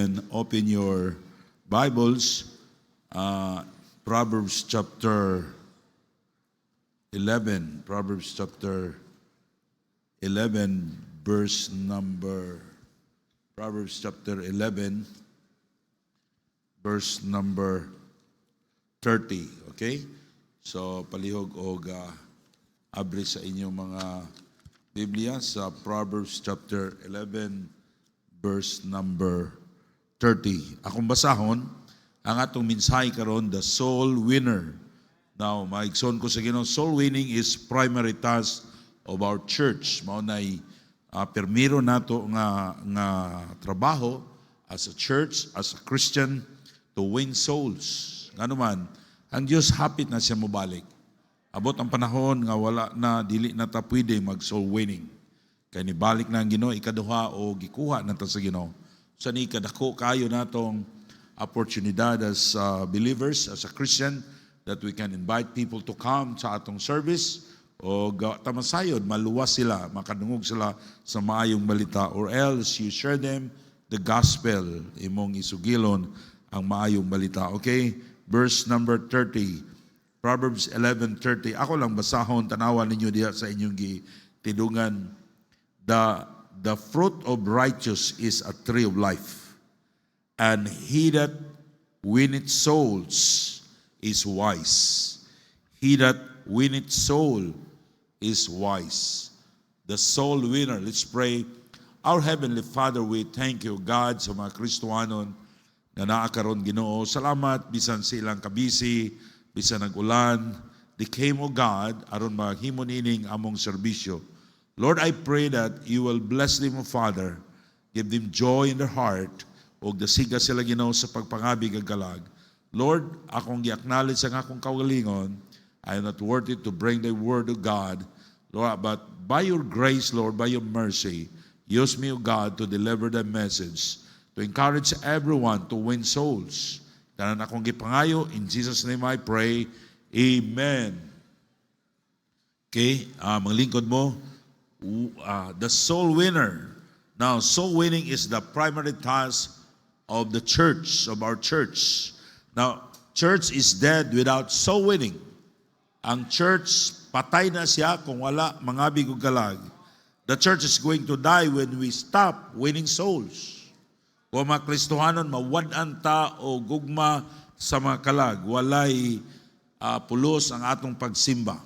can open your Bibles, Proverbs chapter 11. Proverbs chapter 11, verse number, Proverbs chapter 11, verse number 30. Okay? So, palihog o abri sa inyong mga Biblia sa Proverbs chapter 11, verse number 30. Akong basahon, ang atong mensahe karon, the soul winner. Now, maigsoon ko sa Ginoo, soul winning is primary task of our church. Mao nay permiro nato nga trabaho as a church, as a Christian, to win souls. Ngano man, ang Dios hapit na siya mobalik. Abot ang panahon nga wala na, dili na ta pwede mag soul winning. Kay nibalik na ang Ginoo ikaduha o gikuha na ta sa Ginoo. Sa ni kadako kayo natong oportunidad as believers, as a Christian, that we can invite people to come sa atong service o tamasayod, maluwas sila, makadungog sila sa maayong balita, or else you share them the gospel, imong isugilon ang maayong balita. Okay? Verse number 30. Proverbs 11:30. Ako lang basahon, tanawan ninyo diha sa inyong tidungan. The fruit of righteous is a tree of life, and he that winneth souls is wise. He that winneth soul is wise. The soul winner. Let's pray. Our Heavenly Father, we thank you, God, sa mga Kristohanon na naakaron Ginoo. Salamat bisan silang kabisi, bisan nag-ulan, they came, O God, aron maghimo nining among serbisyo. Lord, I pray that you will bless them, O Father, give them joy in their heart, o dasiga sila Ginoo sa pagpangabig ag kalag. Lord, akong gi-acknowledge ang akong kaugalingon, I am not worthy to bring the word of God, Lord, but by your grace, Lord, by your mercy, use me, O God, to deliver the message, to encourage everyone to win souls. Tanan akong gipangayo, in Jesus' name I pray, Amen. Okay, mga lingkod mo, the soul winner. Now, soul winning is the primary task of the church, of our church. Now, church is dead without soul winning. Ang church, patay na siya kung wala mangabig og kalag. The church is going to die when we stop winning souls. Kung mga Kristohanon, mawad-an ta o gugma sa mga kalag, walay pulos ang atong pagsimba.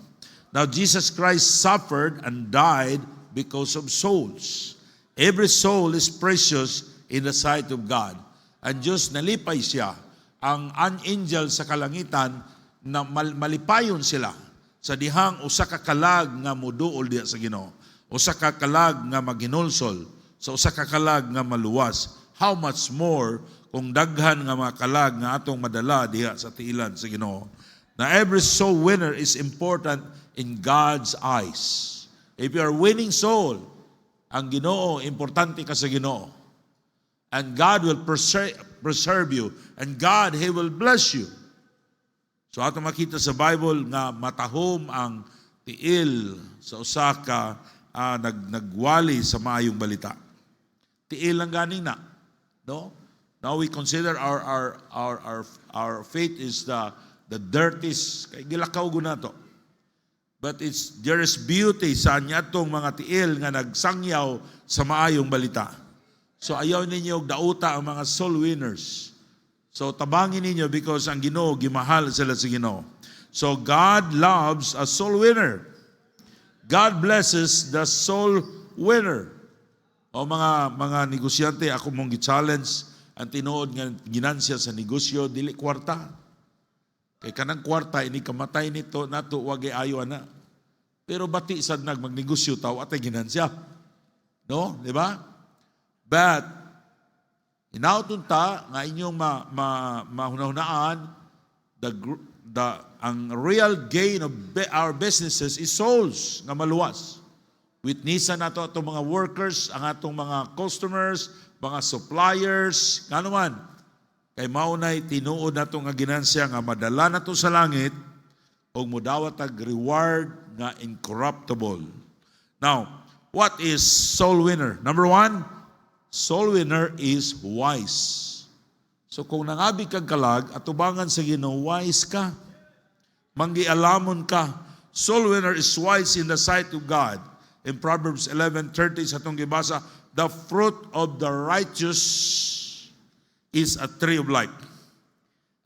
Now, Jesus Christ suffered and died because of souls. Every soul is precious in the sight of God. Ang Diyos nalipay siya. Ang angel sa kalangitan, na malipayon sila sa dihang usa ka kalag nga muduol diha sa Ginoo. Usa ka kalag nga maghinulsol, sa usa ka kalag nga maluwas. How much more kung daghan nga mga kalag nga atong madala diha sa tiilan sa Ginoo. Now, every soul winner is important in God's eyes. If you are winning soul, ang Ginoo, importante ka sa Ginoo. And God will preserve you. And God, He will bless you. So atong makita sa Bible nga matahom ang tiil sa usa ka nagwali sa maayong balita. Tiil lang ganing na. No? Now we consider our faith is the dirtiest, kay gilakaw gunato. But there is beauty sa nyatong mga tiil nga nagsangyaw sa maayong balita. So ayaw ninyo dauta ang mga soul winners. So tabangin ninyo because ang Ginoo gimahal sila sa Ginoo. So God loves a soul winner. God blesses the soul winner. O mga negosyante, ako mong gi-challenge ang tinuod nga ginansya sa negosyo, dili kwarta. Kay kanang kwarta, ini kamatay nito, nato wag ayo ana. Pero bati sad magnegosyo taw atay ginansya. No? Di ba? But, inauton ta nga inyong mahunahunaan, ang real gain of our businesses is souls nga maluwas. Witnessan nato atong mga workers, ang atong mga customers, mga suppliers, ngano man. Kay maunay tinuod nato nga ginansya nga madala nato sa langit o mudawat ag reward nga incorruptible. Now, what is soul winner? Number one, soul winner is wise. So kung nangabi kag kalag, atubangan sa Ginoo, wise ka. Manggialamon ka. Soul winner is wise in the sight of God. In Proverbs 11:30 sa itong gibasa, the fruit of the righteous is a tree of life.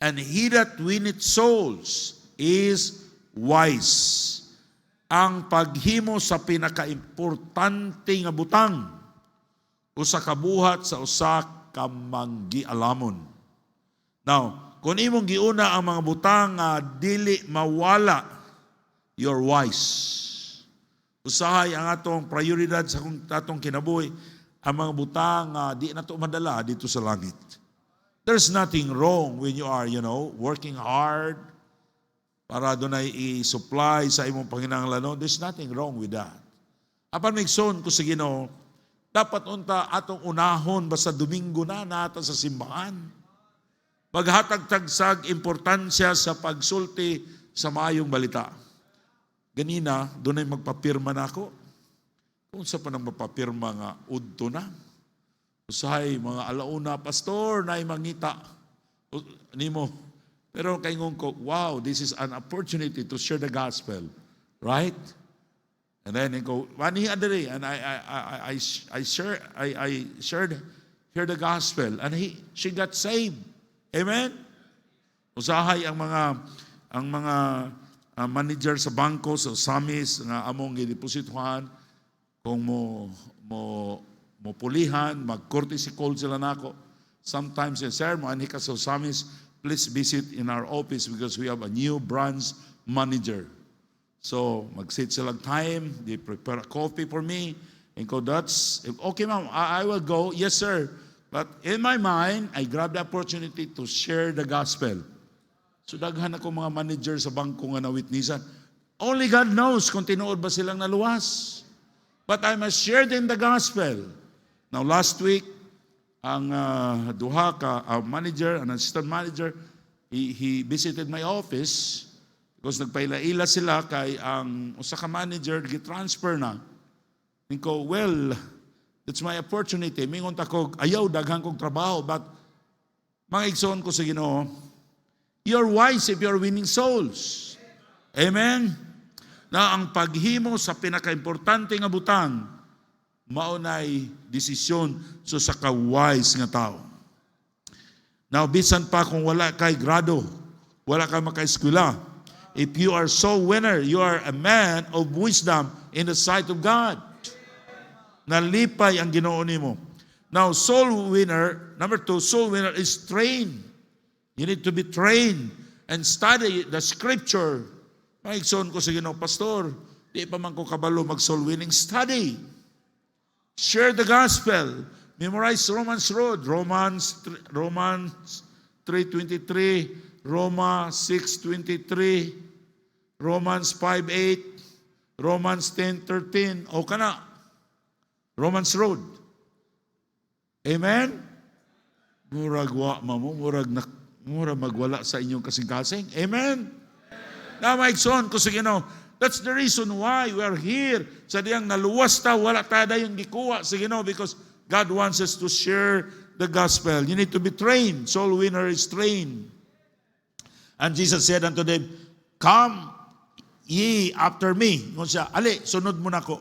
And he that winneth souls is wise. Ang paghimo sa pinakaimportante nga butang usa ka buhat sa usa ka manggialamon. Now, kung imong giuna ang mga butang nga dili mawala, you're wise. Usahay ang atong prioridad sa atong kinabuhi, ang mga butang di na ito madala dito sa langit. There's nothing wrong when you are, working hard para doon ay i-supply sa imong panginahanglan. There's nothing wrong with that. Apan migson ko sa Ginoo, dapat unta atong unahon basta Domingo na nata sa simbahan. Maghatag-tagsag importansya sa pagsulti sa maayong balita. Ganina, doon ay magpapirma na ako. Kung sa pa nang mapapirma nga, udto na. Usahay, mga alauna, pastor, na mangita. Nimo. Pero kaingon ko, wow, this is an opportunity to share the gospel. Right? And then I go, wani adere, and I shared the gospel, and she got saved. Amen? Usahay ang mga manager sa bangko, sa samis, nga among gidepositohan, kung mo pulihan, mag-courtesy call sila nako. Sometimes, sir, maani ka sa samis, please visit in our office because we have a new branch manager. So, mag-sit sila time, they prepare a coffee for me, and go, that's, okay ma'am, I will go, yes sir. But in my mind, I grabbed the opportunity to share the gospel. So, daghan ako mga manager sa bangko nga na-witnessan. Only God knows kung tinuod ba silang naluwas. But I must share them the gospel. Now, last week, ang duha ka manager, an assistant manager, he visited my office because nagpaila-ila sila kay ang usa ka manager gi-transfer na. Niko, well, it's my opportunity. Mingon ta ko, ayaw daghang kog trabaho, but mga igsoon ko sa Ginoo, you're wise if you're winning souls. Amen? Na ang paghimo sa pinaka-importante nga butang, maunay desisyon so sa ka-wise nga tao. Now, bisan pa kung wala kay grado, wala ka maka-eskwela, if you are soul winner, you are a man of wisdom in the sight of God. Nalipay ang Ginoo nimo. Now, soul winner, number 2, soul winner is trained. You need to be trained and study the scripture. Maigsoon ko sa Ginoo, Pastor, di pa man ko kabalo mag-soul winning study. Share the gospel. Memorize Romans Road. Romans 3:23, Romans 6:23, Romans 5:8, Romans 10:13. O ka na. Romans Road. Amen? Murag wa mo, murag magwala sa inyong kasing-kasing. Amen? Na maigsoon ko sa Ginoo, that's the reason why we are here. Sa diyang naluwas ta, wala tayo yung gikuha sa Ginoo because God wants us to share the gospel. You need to be trained. Soul winner is trained. And Jesus said unto them, come ye after me. Ngun siya, ali, sunod mo na ko.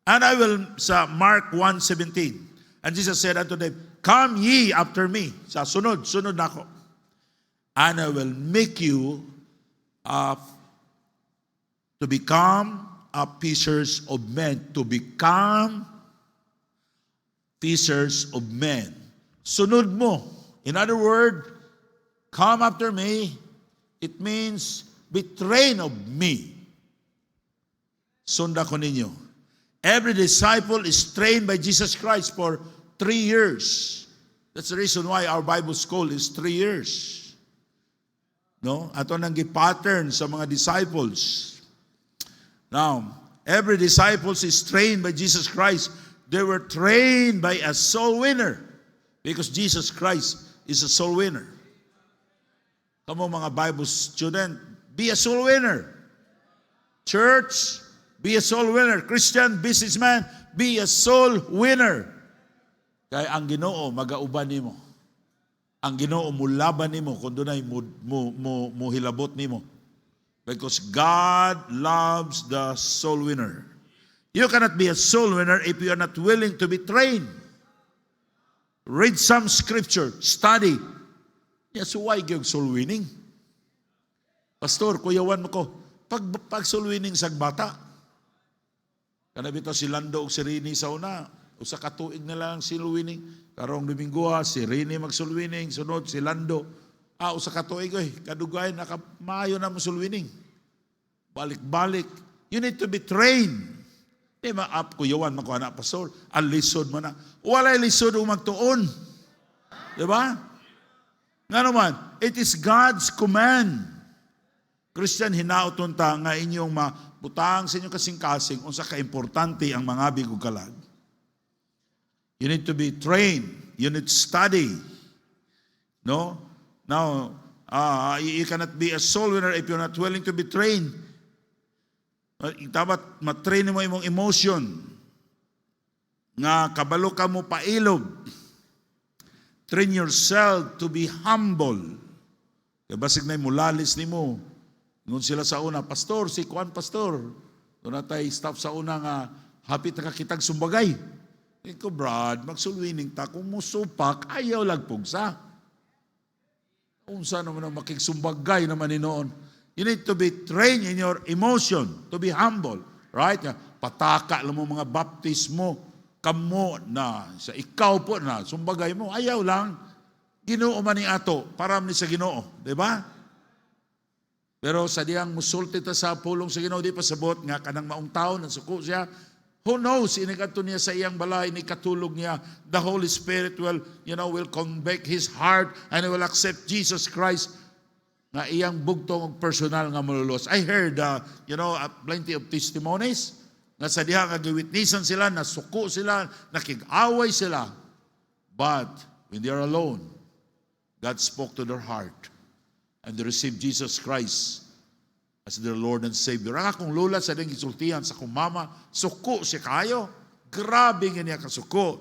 And I will, sa Mark 1:17. And Jesus said unto them, come ye after me. Sa sunod na ko. And I will make you to become a fishers of men. To become fishers of men. Sunod mo. In other words, come after me. It means be trained of me. Sunda ko ninyo. Every disciple is trained by Jesus Christ for 3 years. That's the reason why our Bible school is 3 years. No? Ato nang gi-pattern sa mga disciples. Now, every disciple is trained by Jesus Christ. They were trained by a soul winner because Jesus Christ is a soul winner. Kamu mga Bible student, be a soul winner. Church, be a soul winner. Christian businessman, be a soul winner. Kaya ang Ginoo magauban nimo. ang Ginoo mulaban nimo kung dunay mo hilabot nimo. Because God loves the soul winner. You cannot be a soul winner if you are not willing to be trained. Read some scripture, study. Yes, why yung soul winning? Pastor, kuyawan mo ko, pag soul winning sa bata, kanabito si Lando o si Rini sa una, usa ka tuig na lang soul winning. Karong Domingo, si Rini mag soul winning, sunod si Lando. Usa ka tuig, kadugay, maayo na mo soul winning. Balik-balik. You need to be trained. Di ma-up ko yawan man ko anak pastor. Ang lisod mo na. Walay lisod o magtuon. Di ba? Nga naman, it is God's command. Christian, hinauton ta nga inyong mabutang sa inyong kasing-kasing unsa ka-importante ang mga bigog kalag. You need to be trained. You need to study. No? Now, you cannot be a soul winner if you're not willing to be trained. Dapat matrain mo imong emotion nga kabalo ka mo pailog. Train yourself to be humble. Kaya basig na mulalis ni mo. Ngun sila sa una, pastor, si Juan pastor. Doon na tayo staff sa una nga, hapit na kakitag sumbagay. Iko, Brad, magsulwining ta, kung musupak, ayaw lagpugsa. Unsa naman ang makiksumbagay naman ni noon. You need to be trained in your emotion, to be humble. Right? Pataka lang mo mga baptismo, kamo na, sa ikaw po na, sumbagay mo, ayaw lang. Ginoo man ni ato, param ni sa Ginoo. Diba? Pero sa diyang musulti ta sa pulong sa Ginoo, di pa sabot nga kanang maong tao, nasuko siya. Who knows, inigadto niya sa iyang balay, inikatulog niya, the Holy Spirit will convict his heart and he will accept Jesus Christ na iyang bugtong og personal nga malulos. I heard, plenty of testimonies na sa diha nga giwitnessan sila, nasuko sila, nakig-away sila. But when they are alone, God spoke to their heart and they received Jesus Christ as their Lord and Savior. Ang akong lula sa ding gisultihan sa akong mama, suko siya kayo. Grabe nga niya kasuko.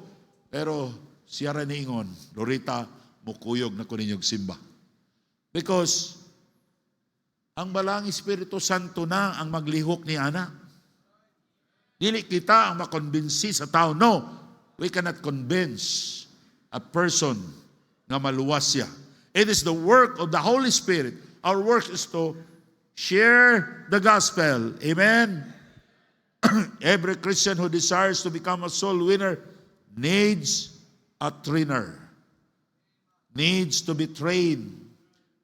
Pero siya rin niingon, Lorita, mukuyog na ko ninyong simba. Because ang balang Espiritu Santo na ang maglihok ni Ana. Dili kita ang makonbinsi sa tao. No, we cannot convince a person na maluwas siya. It is the work of the Holy Spirit. Our work is to share the gospel. Amen? Every Christian who desires to become a soul winner needs a trainer. Needs to be trained.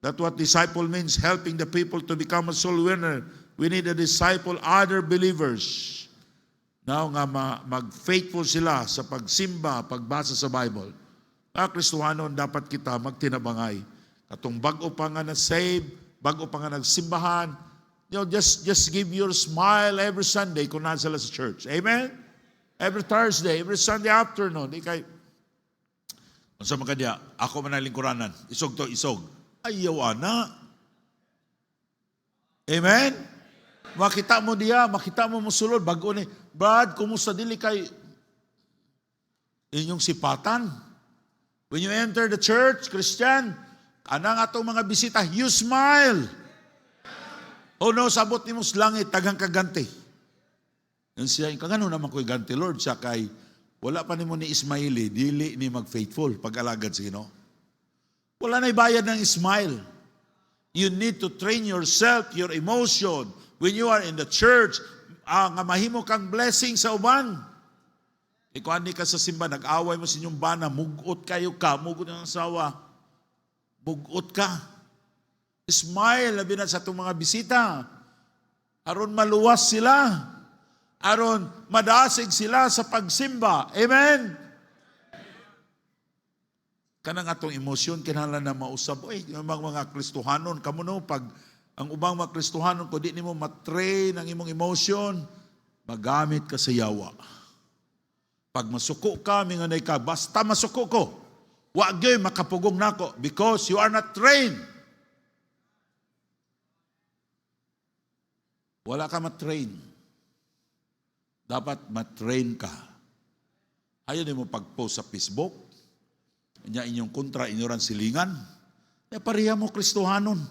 That's what disciple means, helping the people to become a soul winner. We need a disciple, other believers. Now nga mag-faithful sila sa pagsimba, pagbasa sa Bible. Kristohanon, dapat kita magtinabangay. Katong bago pa nga na-save, bago pa nga nagsimbahan, just give your smile every Sunday kung nasa sila sa church. Amen? Every Thursday, every Sunday afternoon. Sa mga kanya, ako man ang lingkuranan. Isog to, isog. Ayaw ana. Amen? Makita mo diya, makita mo musulod, bago ni, Brad, kumusta dili kay inyong sipatan? When you enter the church, Christian, anang atong mga bisita, you smile. O no, sabot ni mos langit, tagang kagante. Yan siya, kagano naman ko'y ganti, Lord, siya kay, wala pa ni mo ni Ismaili, dili ni mag-faithful, pag-alagad sa Ginoo. Wala na ibayad ng smile. You need to train yourself, your emotion. When you are in the church, nga mahimo kang blessing sa uban. Ikaw ani ka sa simba, nag-away mo sa inyong bana, mugot kayo ka, mugot ng asawa. Mugot ka. Smile, labi na sa itong mga bisita. Aron maluwas sila. Aron madasig sila sa pagsimba. Amen? Kanang atong emosyon, kinahanglan na mausab. Yung mga Kristohanon, kamo no, pag ang ubang mga Kristohanon, kung di nimo matrain ang imong emosyon, magamit ka sa yawa. Pag masuko ka, minganay ka, basta masuko ko, wag yoy makapugong nako because you are not trained. Wala ka matrain. Dapat matrain ka. Ayaw mo pag-post sa Facebook. nya inyong kontra, inyoran silingan. Ya pareha mo Kristohanon.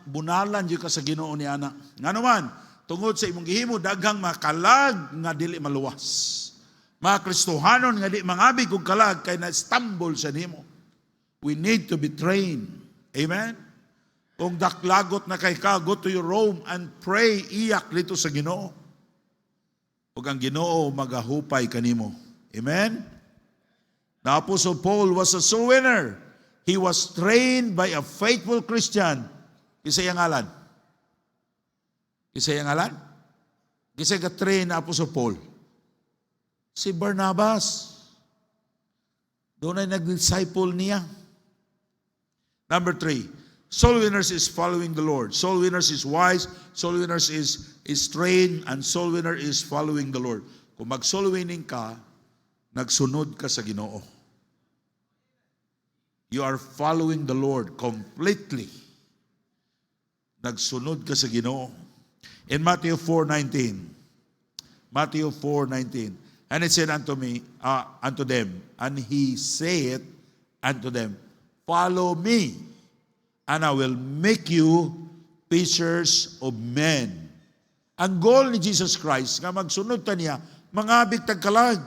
Bunalan yung ka sa Ginoo ni ana. Nga naman, tungod sa imong gihimo, daghang makalag nga dili maluwas. Mga Kristohanon nga di mangabig kong kalag, kay na-stumble sa nimo. We need to be trained. Amen? Kung daklagot na kay ka, go to your room and pray, iyak dito sa Ginoo. Ug ang Ginoo magahupay kanimo. Amen? The Apostle Paul was a soul winner. He was trained by a faithful Christian. Kisa yung ngalan? Kisa yung ngalan? Kisa ka-train na Apostle Paul? Si Barnabas. Doon ay nag-disciple niya. Number 3, soul winners is following the Lord. Soul winners is wise. Soul winners is trained. And soul winner is following the Lord. Kung mag-soul winning ka, nagsunod ka sa Ginoo. You are following the Lord completely. Nagsunod ka sa Ginoo. In Matthew 4:19, Matthew 4:19, and it said unto them, and he said unto them, follow me, and I will make you fishers of men. Ang goal ni Jesus Christ, nga magsunod ta niya, mangabig tagkalag.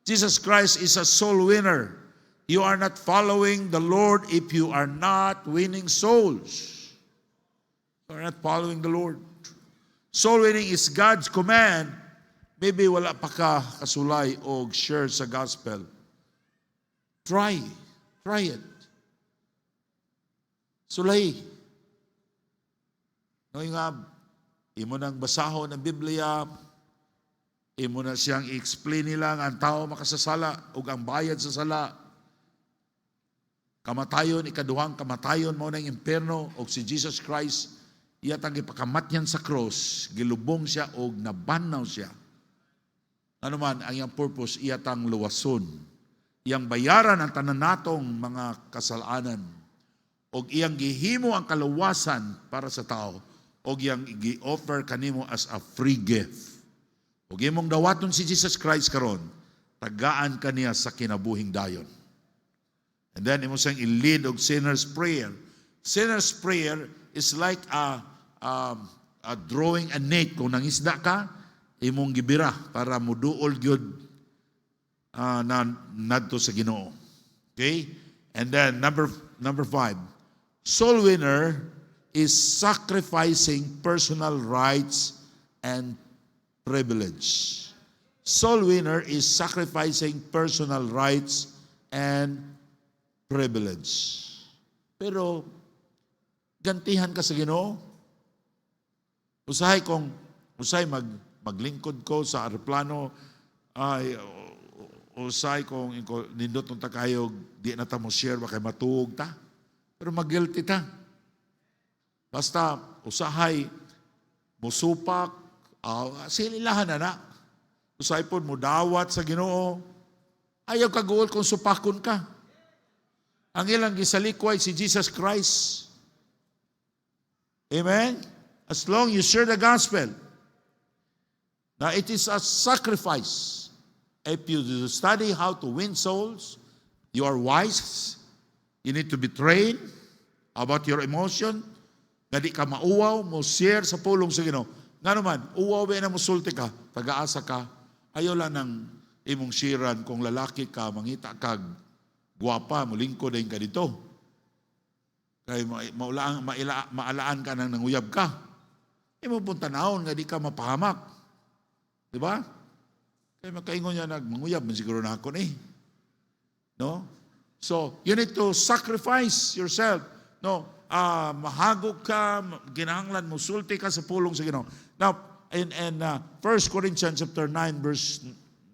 Jesus Christ is a soul winner. You are not following the Lord if you are not winning souls. You are not following the Lord. Soul winning is God's command. Maybe wala pa ka kasulay o share sa gospel. Try it. Sulay. No, nga, imo nang basahon ng Biblia, imo na siyang i-explain nila nga ang tao makasasala ug ang bayad sa sala. Kamatayon, ikaduhang kamatayon mo ng impierno o si Jesus Christ, iyatang ipakamatyan sa cross, gilubong siya o nabanaw siya. Ano man, ang iyang purpose, iyatang luwason. Iyang bayaran ang tanan natong mga kasalanan. O iyang gihimo ang kaluwasan para sa tao. O iyang gi-offer kanimo as a free gift. O imong dawaton si Jesus Christ karon, tagaan kaniya sa kinabuhing dayon. And then, imo siyang i-lead og sinner's prayer. Sinner's prayer is like a drawing a net. Kung nangisda ka, imong gibira para muduol gyud na nadto sa Ginoo. Okay? And then, number 5. Soul winner is sacrificing personal rights and privilege. Soul winner is sacrificing personal rights and privilege. Pero, gantihan ka sa Ginoo. Usahay maglingkod ko sa aeroplano, ay, usahay kung nindot ng takayog, di na ta mo share, baka matuog ta. Pero mag-guilty ta. Basta, usahay, musupak, sililahan na. Usahay po, mudawat sa Ginoo. Ayaw kaguol kung supakon ka. Ang ilang gisalikway si Jesus Christ. Amen? As long you share the gospel. Now, it is a sacrifice. If you study how to win souls, you are wise. You need to be trained about your emotion. Nga di ka mauwaw, mo share sa pulong sa Ginoo. Nga naman, uwaw ba na musulti ka, taga-asa ka, ayaw lang ng imong shiran kung lalaki ka, mangita kag guwapa, mulingkod din ka dito. Kaya maalaan ka nang nanguyab ka. Imo punta naon nga di ka mapahamak. Di ba? Kaya makaingon niya nagmanguyab, siguro na ako ni. No? So, you need to sacrifice yourself. No? Mahagog ka, ginahanglan mo, sulti ka sa pulong sa Ginoo. Now, in 1 Corinthians chapter 9, verse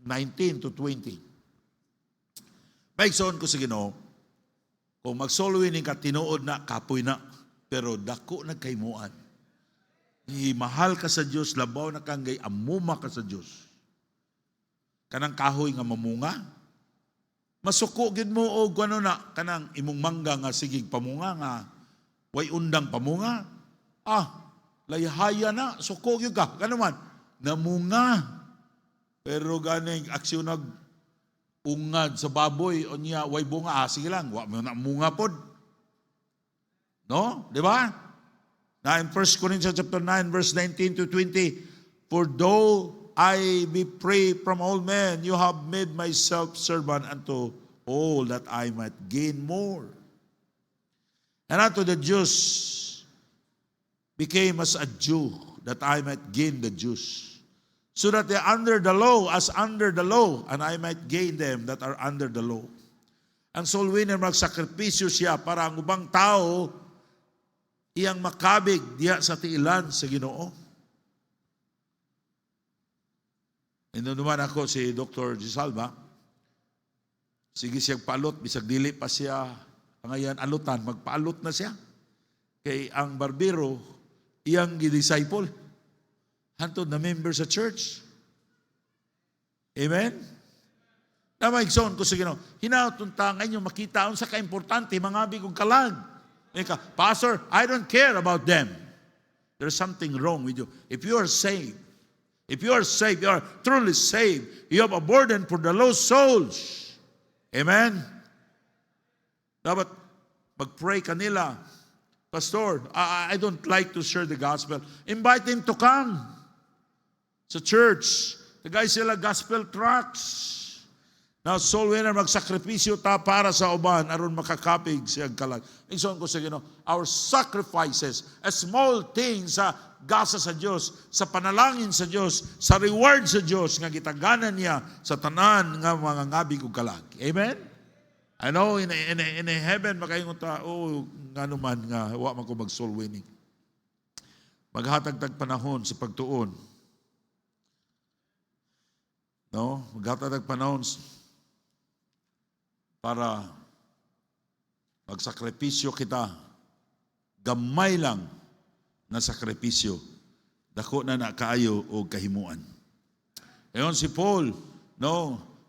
19 to 20. Maigsoon ko sa Ginoo, kung mag-soul winning ka, tinuod na, kapoy na, pero dako na kaymuan. Mahal ka sa Diyos, labaw na kang gay, amuma ka sa Diyos. Kanang kahoy nga mamunga, masuko gid mo og ano na, kanang imong mangga nga sigig pamunga nga, way undang pamunga, layhaya na, suko gyud ka, kanuman, namunga. Pero ganing aksyon ungad sa baboy o niya way bunga, sige lang, wa mo na munga pod. No? Di ba? Na in 1 Corinthians chapter 9 verse 19 to 20, for though I be free from all men, you have made myself servant unto all that I might gain more. And unto the Jews became as a Jew, that I might gain the Jews. So that they are under the law, as under the law, and I might gain them that are under the law. Ang soul winner, magsakripisyo siya para ang ubang tao iyang makabig diya sa tiilan sa Ginoo. Inunuman ako si Dr. Gisalva, sige siyang palot, bisag dili pa siya ngayon alutan, magpaalot na siya. Kay ang barbero, iyang gidisciple, hantod na member sa church. Amen? Na maigsoon ko sa Ginoo, hinautuntangan nyo makita sa kaimportante, mga bigong kalag. Pastor, I don't care about them. There's something wrong with you. If you are saved, you are truly saved, you have a burden for the lost souls. Amen? Dapat mag-pray kanila. Pastor, I don't like to share the gospel. Invite him to come sa church. Tagay sila gospel tracts. Now, soul winner, magsakripisyo ta para sa uban aron makakapig siyang kalag. Ingson ko sa Ginoo, our sacrifices, a small things sa gasa sa Dios, sa panalangin sa Dios, sa reward sa Dios nga gitaganan niya sa tanan nga mga ngabig ug kalag. Amen? I know in heaven makaingon ta, ngano man nga wa man ko mag soul winning. Maghatag-tag panahon sa pagtuon. No? Maghatag-tag panahon para magsakripisyo kita. Gamay lang na sakripisyo. Dako na kaayo o kahimuan. Ayon si Paul, no,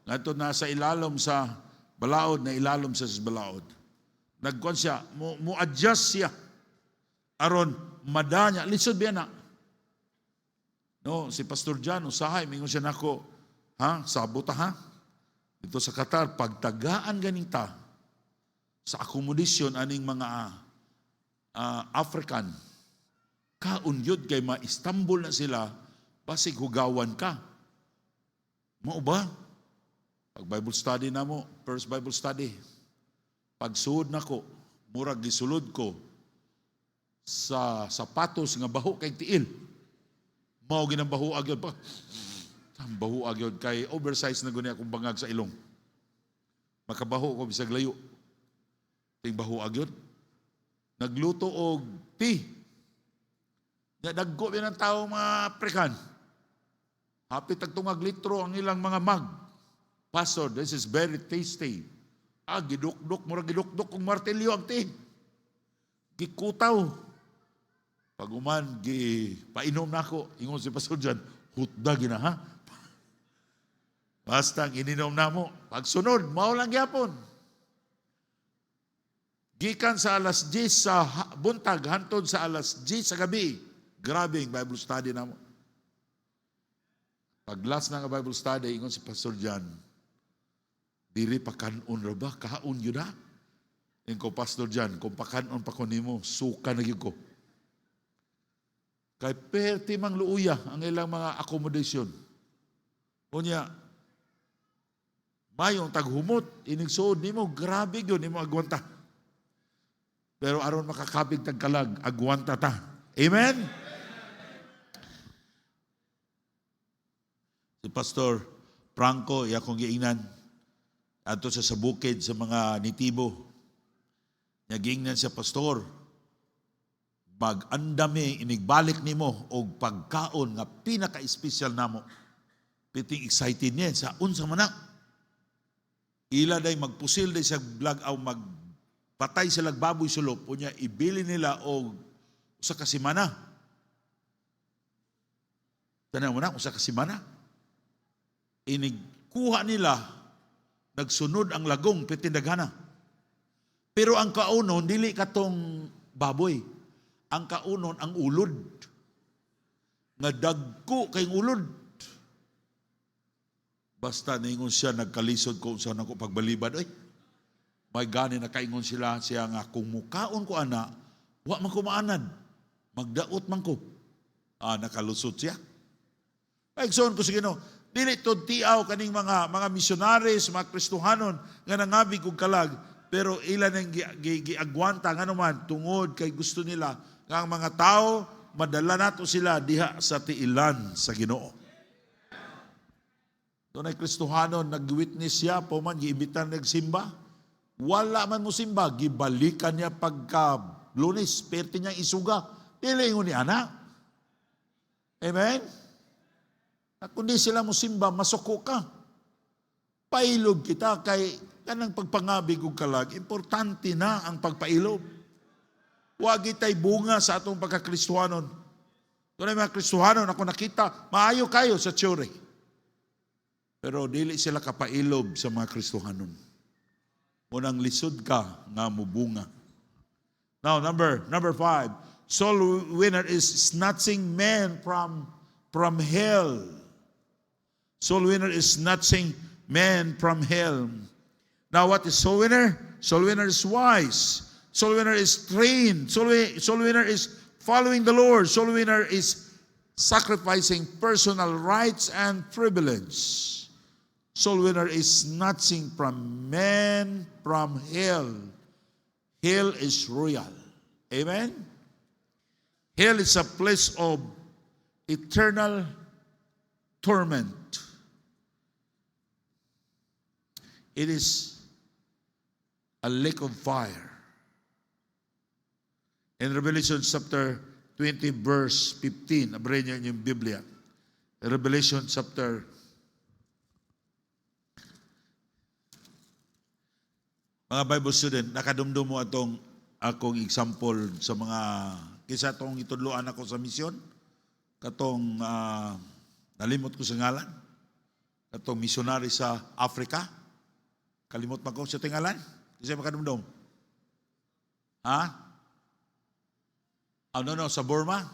nato nasa ilalom sa balaod, na ilalom sa balaod. Nagkuan siya, mo-adjust siya. Aron madanya, lisod biya na. No, si Pastor Jan, usahay, mingon siya nako, sabota ha? Ito sa Qatar, pagtagaan ganita sa akomodasyon aning mga African, kaunyod kay ma-Istanbul na sila, basig hugawan ka. Mao ba? Pag Bible study na mo, first Bible study, pagsuod na ko, murag gisulod ko sa sapatos nga baho kay tiil. Mao ginang baho agad pa. Ang baho agad kay oversize na guni akong bangag sa ilong. Makabaho ko bisag layo. Ting baho agad. Nagluto og tea. Dagko ng tao mga African. Hapit tagtungag litro ang ilang mga mug. Pastor, this is very tasty. Gidukdok, mura gidukdok kung martilyo ang tea. Gikutaw. Paguman, painom na ako. Ingon si Pastor John, hutda gina ha? Basta ininom na mo. Pagsunod, mao lang gyapon. Gikan sa alas 10 sa buntag, hantod sa alas 10 sa gabi. Grabe ang Bible study na mo. Pag last na nga Bible study, ingon si Pastor John, diri pa kanon ra ba? Kaon yun na? Ingon ko, Pastor John, kung pakanon pa ko nimo, suka na yun ko. Kay perti mang luuya ang ilang mga accommodation. Unya, mayong taghumot, inigsood nimo, grabe yun, nimo agwanta. Pero aron makakabig tagkalag, agwanta ta. Amen? Si Pastor Franco, akong giingnan, ato sa bukid sa mga nitibo. Nagingnan siya, Pastor, mag-andami, inigbalik nimo og pagkaon nga pinaka-espesyal namo. Piting excited niya sa unsa man na. Ila day magpusil day sa vlog aw magpatay sila baboy sulop unya ibili nila og usa ka semana. Tanaw mo na usa ka semana. Inigkuha nila nagsunod ang lagong pitindagana. Pero ang kaunon dili katong baboy. Ang kaunon ang ulod. Nga dagko kay ulod. Basta ningon siya, nagkalisod ko sa nako pagbalibad. Oy, may gani na kaingon siya nga, kung mukaon ko ana, wa man ko maanad. Magdaot man ko. Nakalusot siya. Kaigsoon ko sa Ginoo, dili to tiaw kaning mga misyonaris, mga Kristohanon nga nangabig og kalag, pero ilan ang giagwanta nga naman tungod kay gusto nila nga ang mga tao madala nato sila diha sa tiilan sa Ginoo. Doon ay Kristohanon nag-witness siya, man giimbitan nagsimba. Wala man mo simba, gibalikan niya pagka Lunes, perte niya isuga. Dili ingon ni ana. Amen? Kundi sila mo simba, masuko ka. Pailog kita kay kanang pagpangabig og kalag, importante na ang pagpailog. Huwag itay bunga sa atong pagkakristohanon. Doon ay mga Kristohanon, ako nakita, maayo kayo sa tsure. Pero dili sila kapailob sa mga Kristohanon. Munang lisod ka nga mubunga. Now, number 5. Soul winner is snatching men from hell. Soul winner is snatching men from hell. Now, what is soul winner? Soul winner is wise. Soul winner is trained. Soul winner is following the Lord. Soul winner is sacrificing personal rights and privilege. Soul winner is snatching from men from hell. Hell is royal. Amen? Hell is a place of eternal torment. It is a lake of fire. In Revelation chapter 20 verse 15, abrahin niyo yung Biblia. Revelation chapter mga Bible student, nakadumdum mo akong example sa mga, kisa itong itudloan ako sa misyon, katong nalimot ko sa ngalan, katong missionary sa Africa, kalimot man ko sa tingalan, kasi makadumdum. Ha? No, sa Burma,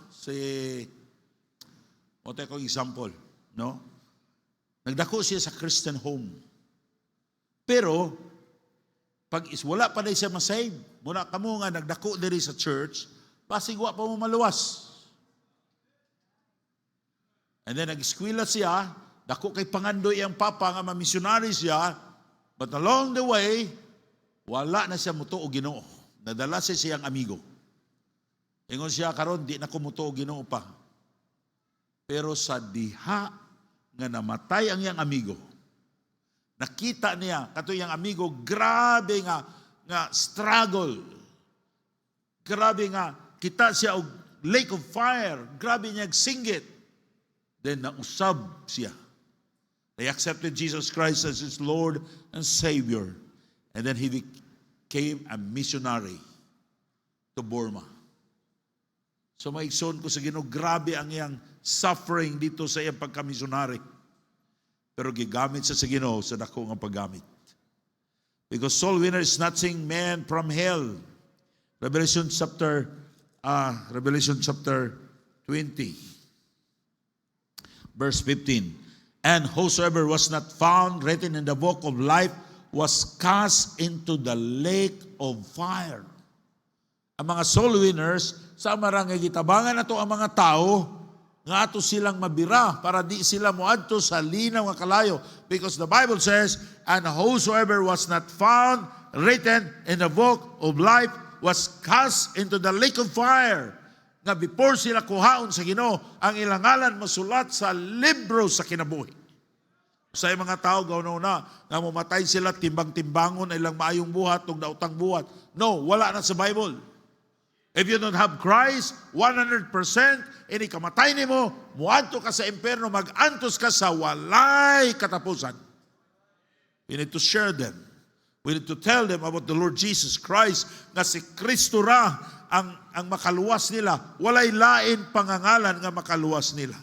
ote akong example, no? Nagdako siya sa Christian home. Pero, pag wala pa na siya masave, muna kamo nga nagdako diri sa church, pasigwa pa mo maluwas. And then nag-eskwela siya, dako kay pangandoy ang papa nga mamisyonary siya, but along the way, wala na siya muto o Ginoo. Nadala siya siyang amigo. Ingon siya karon di na ko muto o Ginoo pa. Pero sa diha nga namatay ang iyang amigo, nakita niya, kato yung amigo, grabe nga struggle. Grabe nga, kita siya og lake of fire. Grabe niya singgit. Then nausab siya. They accepted Jesus Christ as his Lord and Savior. And then he became a missionary to Burma. So maigsoon ko sa Ginoo, grabe ang iyang suffering dito sa iyang pagka-missionary. Pero gigamit sa Ginoo sa dako nga paggamit. Because soul winner is snatching men from hell. Revelation chapter 20, verse 15. And whosoever was not found written in the book of life was cast into the lake of fire. Ang mga soul winners, sa marangay gitabangan nato ang mga tao, nga ato silang mabira para di sila moadto sa linaw nga kalayo, because the Bible says, and whosoever was not found written in the book of life was cast into the lake of fire. Nga before sila kuhaon sa Ginoo, ang ilang ngalan masulat sa libro sa kinabuhi. Sa mga tao gawno na nga mamatay sila timbang-timbangon ilang maayong buhat ug daotang buhat. No, wala na sa Bible. If you don't have Christ, 100%, ini kamatay nimo, muadto ka sa impierno, mag-antos ka sa walay katapusan. We need to share them. We need to tell them about the Lord Jesus Christ, nga si Kristo ra ang makaluwas nila. Walay lain pangangalan nga makaluwas nila.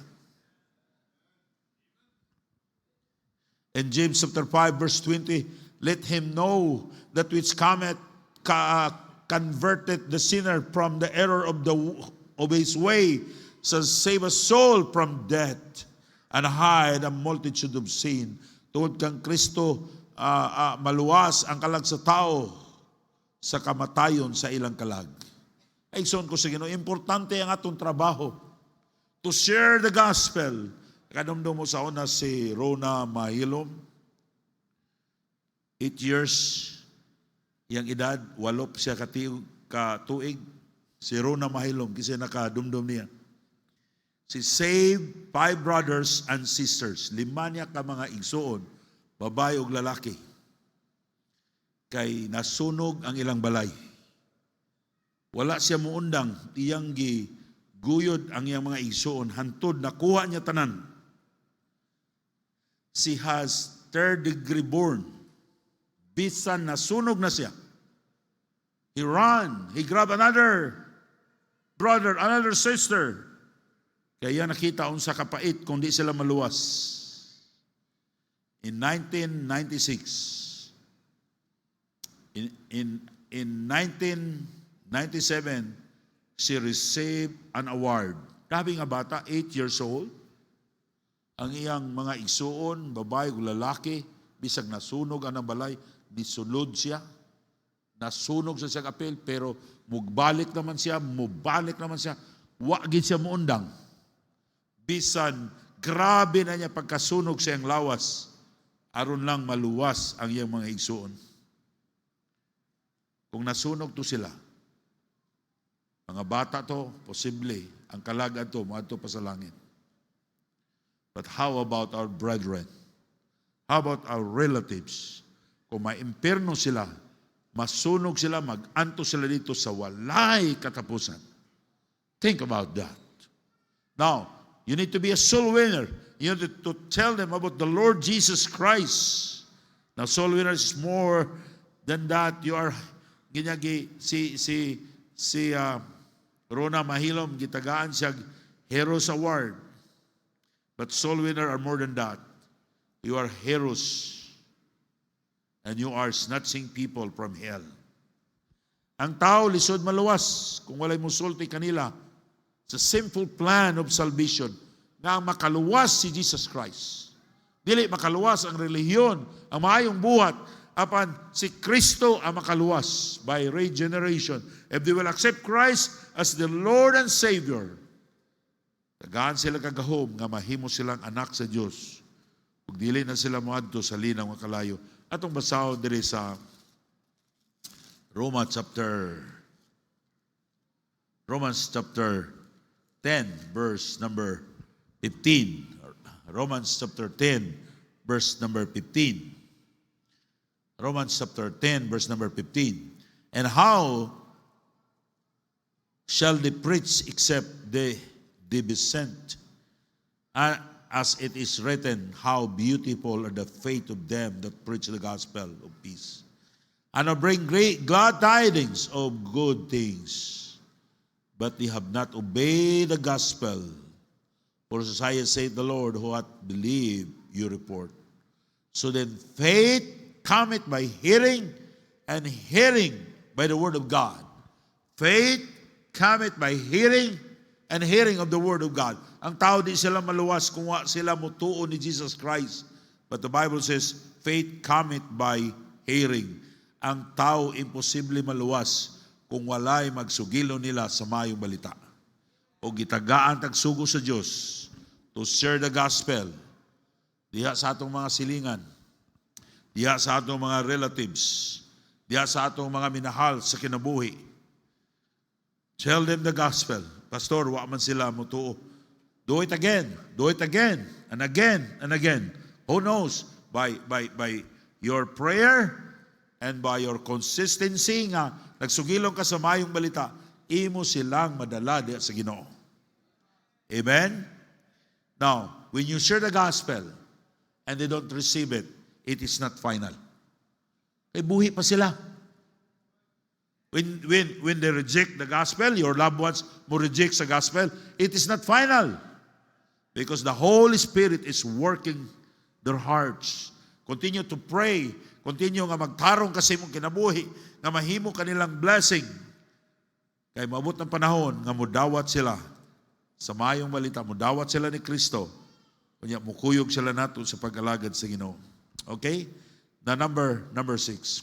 In James chapter 5 verse 20, let him know that which cometh converted the sinner from the error of his way, so save a soul from death and hide a multitude of sin. Tungod kang Kristo, maluwas ang kalag sa tao sa kamatayon sa ilang kalag. Ay son ko sa Ginoo, importante ang atong trabaho to share the gospel. Kanumdum mo sa una si Rona Mahilom, 8 years yang edad, 8 siya katuig. Si Rona Mahilom, kasi nakadumdum niya. Si saved 5 brothers and sisters. 5 niya ka mga igsuon, babae ug lalaki. Kay nasunog ang ilang balay. Wala siya muundang, iyang guyod ang iyang mga igsuon. Hantod, nakuha niya tanan. She has 3rd-degree burn. Bisan nasunog na siya. He ran. He grabbed another brother, another sister. Kaya nakita unsa kapait kung di sila maluwas. In 1996, in 1997, she received an award. Grabe nga bata, 8 years old. Ang iyang mga igsuon, babae o lalaki, bisag nasunog ang balay, nisulod siya. Nasunog sa siyang apel, pero mubalik naman siya. Wagid siya muundang. Bisan, grabe na niya pagkasunog sa iyang lawas, aron lang maluwas ang iyang mga igsuon. Kung nasunog to sila, mga bata to, posible, ang kalagad to, maadto pa sa langit. But how about our brethren? How about our relatives? Kung maimpirno sila, masunog sila, mag-anto sila dito sa walay katapusan. Think about that. Now, you need to be a soul winner. You need to tell them about the Lord Jesus Christ. Now, soul winner is more than that. You are, si Rona Mahilom, gitagaan siya Heroes Award. But soul winner are more than that. You are heroes. And you are snatching people from hell. Ang tao lisod maluwas kung walay musulti kanila sa simple plan of salvation nga makaluwas si Jesus Christ. Dili makaluwas ang relihiyon, ang maayong buhat, apan si Kristo ang makaluwas by regeneration. If they will accept Christ as the Lord and Savior, tagaan sila kagahom nga mahimo silang anak sa Dios. Ug dili na sila moadto sa linaw nga kalayo. Atong basahon diri sa Romans chapter 10 verse number 15. Romans chapter 10 verse number 15. Romans chapter 10 verse number 15. And how shall they preach except they be sent? As it is written, how beautiful are the faith of them that preach the gospel of peace, and bring great glad tidings of good things. But they have not obeyed the gospel. For as I saith the Lord, who hath believed your report. So then faith cometh by hearing, and hearing by the word of God. Faith cometh by hearing, and hearing of the word of God. Ang tao di sila maluwas kung wa sila mutuo ni Jesus Christ. But the Bible says, faith cometh by hearing. Ang tao imposible maluwas kung walay magsugilo nila sa mayong balita. O gitagaan tagsugo sa Dios to share the gospel diha sa atong mga silingan, diha sa atong mga relatives, diha sa atong mga minahal sa kinabuhi. Tell them the gospel. Pastor, wa man sila mutuo. Do it again, and again, and again. Who knows? By your prayer and by your consistency nga nagsugilong ka sa mayong balita, imo silang madala diha sa Ginoo. Amen? Now, when you share the gospel and they don't receive it, it is not final. Kay buhi pa sila. When they reject the gospel, your loved ones mo reject the gospel, it is not final. Because the Holy Spirit is working their hearts. Continue to pray. Continue nga magtarong kasi mong kinabuhi, nga mahimo kanilang blessing. Kaya maabot ng panahon nga mudawat sila sa mayong balita, mudawat sila ni Kristo. Kanya mukuyog sila nato sa pag-alagad sa Ginoo. Okay? The number 6.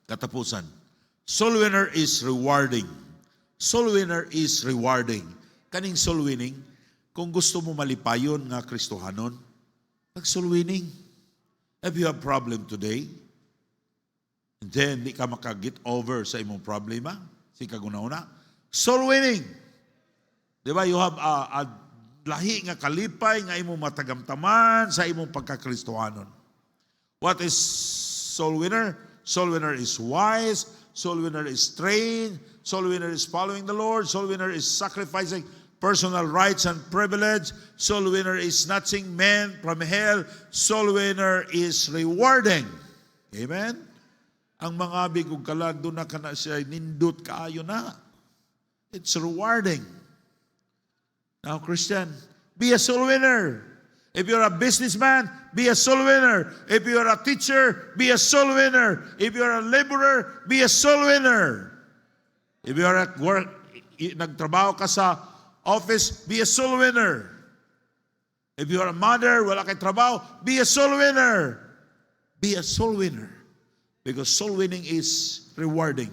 Katapusan. Soul winner is rewarding. Soul winner is rewarding. Kaning soul winning, kung gusto mo malipayon nga Kristohanon, mag-soul winning. If you have problem today, then di ka maka-get over sa imong problema, si kaguna-una, soul winning. Di ba? You have a lahi nga kalipay nga imong matagamtaman sa imong pagka-Kristohanon. What is soul winner? Soul winner is wise. Soul winner is trained. Soul winner is following the Lord. Soul winner is sacrificing personal rights and privilege. Soul winner is snatching men from hell. Soul winner is rewarding. Amen? Ang mga bigog kalag, doon na ka na siya, nindot kaayo na. It's rewarding. Now, Christian, be a soul winner. If you're a businessman, be a soul winner. If you're a teacher, be a soul winner. If you're a laborer, be a soul winner. If you're at work, nagtrabaho ka sa office, be a soul winner. If you're a mother, wala kay trabaho, be a soul winner. Be a soul winner. Because soul winning is rewarding.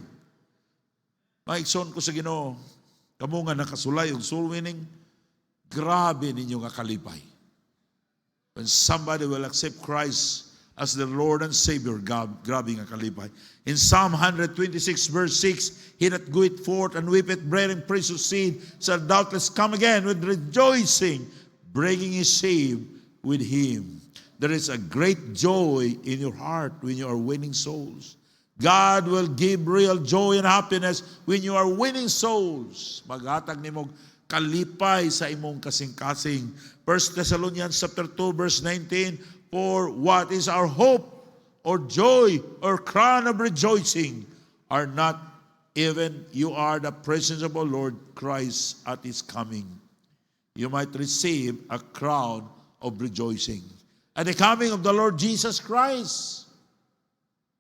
Maigsoon ko sa Ginoo, kamo nga nakasulay yung soul winning, grabe ninyo nga kalipay. When somebody will accept Christ as the Lord and Savior, grabe nga kalipay. In Psalm 126 verse 6, he that goeth forth and weepeth bread and precious seed shall doubtless come again with rejoicing, bringing his sheep with him. There is a great joy in your heart when you are winning souls. God will give real joy and happiness when you are winning souls. Maghatag nimo kalipay sa imong kasing-kasing. 1 Thessalonians chapter 2 verse 19, for what is our hope or joy or crown of rejoicing are not even you are the presence of our Lord Christ at his coming. You might receive a crown of rejoicing at the coming of the Lord Jesus Christ.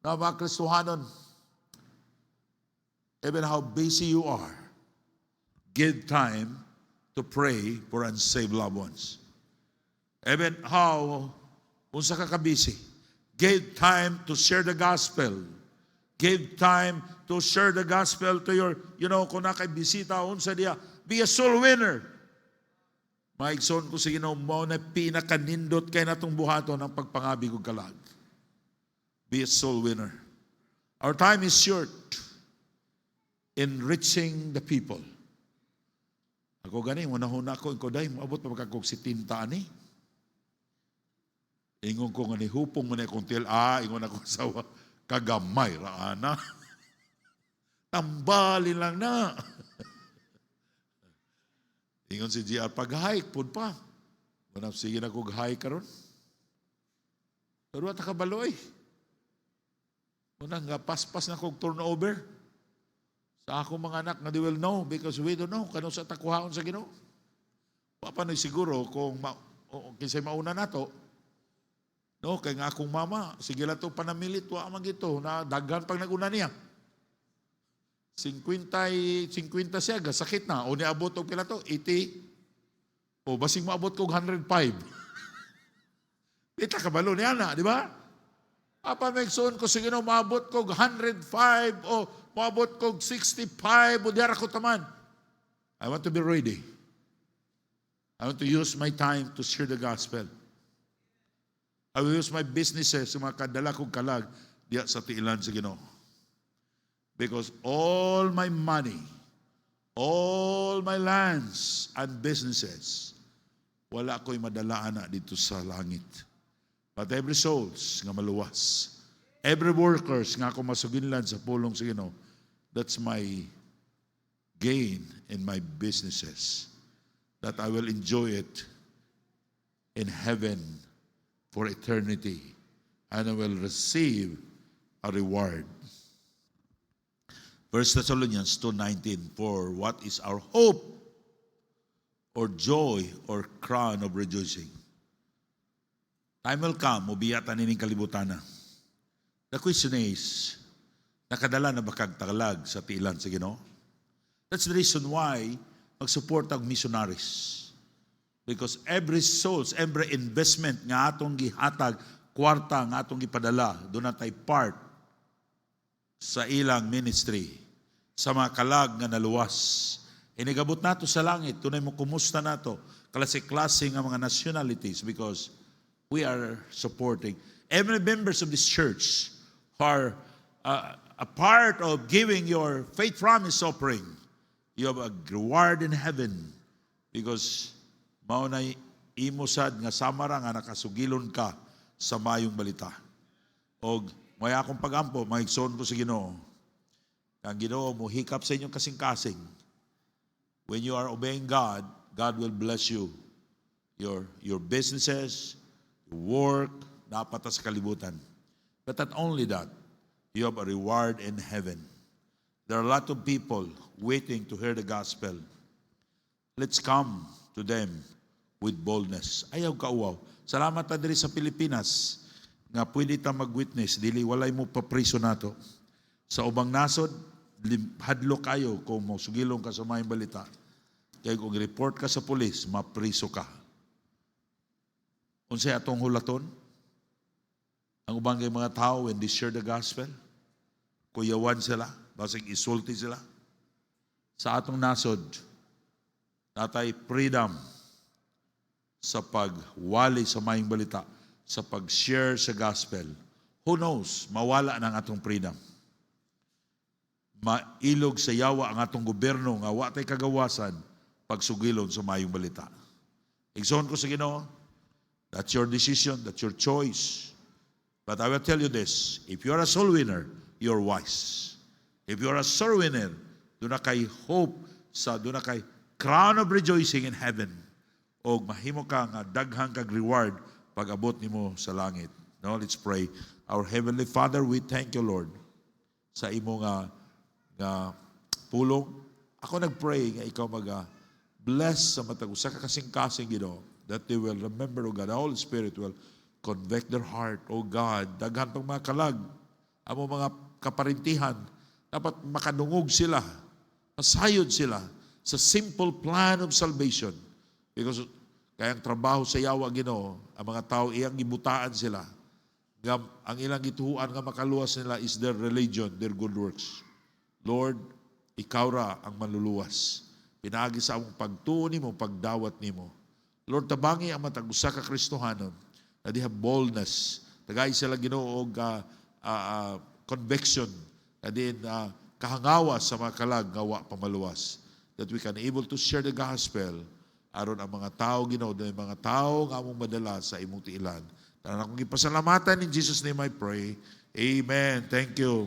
Now, mga Kristohanon, even how busy you are, give time to pray for unsaved loved ones. Even how, unsa ka busy, give time to share the gospel. Give time to share the gospel to your, kung na kay bisita, unsa diya, be a soul winner. Maigsoon ko sa Ginoo mo na pinakanindot kay natong buhaton ang pagpangabig ug kalag. Be a soul winner. Our time is short in reaching the people. Ako gani, unahuna ko, ko day, maabot pa magkakog si tinta ani. Ingon ko nga ni hupong mo na kong ingon ako sa kagamay, raana. Tambalin lang na. Ingon si GR, pag-hike, pun pa. Manap, sige na kong hike karon. Pero at nakabaloy. Unang nga paspas na kong turnover. Sa akong mga anak na they will know because we don't know kano sa takuhaon sa Ginoo. Papanoy siguro kung kinsay mauna nato. No, kay nga akong mama, sige lang ito panamilit, wa man gito, na daghan pag naguna niya. 50 siya, sakit na. O niabot og pila to, 80. O basing maabot kog 105. Dita kabalo niya na, di ba? Apa megsoon ko sige no, maabot kog 105 o maabot kog 65 o diara ko taman. I want to be ready. I want to use my time to share the gospel. I will use my businesses sa mga kadala kong kalag diya sa tiilan sa Ginoo. Because all my money, all my lands and businesses, wala ko'y madalaan na dito sa langit. But every souls nga maluwas, every workers nga ako masuginlan sa pulong sa Ginoo, that's my gain in my businesses. That I will enjoy it in heaven for eternity. And I will receive a reward. 1 Thessalonians 2:19, for what is our hope or joy or crown of rejoicing? Time will come, mubiyatan nining kalibutan na. The question is, nakadala na ba kagtalag sa tiilan sa Ginoo? That's the reason why mag-support ang missionaries. Because every souls, every investment nga atong gihatag kwarta nga atong ipadala, doon na tayo part sa ilang ministry, sa mga kalag nga naluwas. Inigabot nato sa langit, tunay mo kumusta nato, klase-klase nga mga nationalities, because we are supporting. Every members of this church are a part of giving your faith promise offering. You have a reward in heaven, because mao na imo sad nga samara nga nakasugilon ka sa mayong balita. Og may akong pagampo, maigsoon ko sa Ginoo. Ang Ginoo mo hikap sa inyong kasing-kasing. When you are obeying God, God will bless you. Your businesses, your work, dapat sa kalibutan. But not only that, you have a reward in heaven. There are a lot of people waiting to hear the gospel. Let's come to them with boldness. Ayaw kauaw. Salamat ta diri sa Pilipinas nga pwede ta mag-witness, dili walay mo papriso nato. Sa ubang nasod, hadlo kayo kung sugilong ka sa mayong balita. Kaya kung report ka sa pulis, mapriso ka. Unsay atong hulaton? Ang ubang kay mga tao, when they share the gospel, kuyawan sila, basig isulti sila. Sa atong nasod, natay freedom sa pagwali sa mayong balita, sa pag-share sa gospel. Who knows, mawala ng atong freedom. Mailog sa yawa ang atong gobyerno nga wa tay kagawasan pagsugilon sa mayong balita. Igsoon ko sa Ginoo, that's your decision, that's your choice. But I will tell you this, if you are a soul winner, you're wise. If you are a soul winner, doon na kay hope, doon na kay crown of rejoicing in heaven. O mahimo ka nga daghang kag reward pag abot nimo sa langit. No, let's pray. Our Heavenly Father, we thank you, Lord, sa imo nga pulong. Ako nagpray nga ikaw bless sa matag usa ka kasing-kasing, Ginoo, that they will remember, O God, the Holy Spirit will convict their heart, O God, daghan pang mga kalag, amo mga kaparintihan, dapat makadungog sila, masayod sila sa simple plan of salvation. Because kayang trabaho sa yawa, Ginoo, ang mga tao iyang gibutaan sila. Ang ilang gituhuan nga makaluwas nila is their religion, their good works. Lord, ikaw ra ang manluluwas. Pinaagi sa among pagtuon nimo, pagdawat nimo. Lord, tabangi ang matag usa ka Kristohanon na diha boldness. Tagay sila, Ginoo, og conviction na din kahangawa sa mga kalag nga wa pamaluwas. That we can able to share the gospel aron ang mga tao, Ginoo, mga tao nga among madala sa imong tiilan. Tanan akong gipasalamatan in Jesus' name I pray. Amen. Thank you.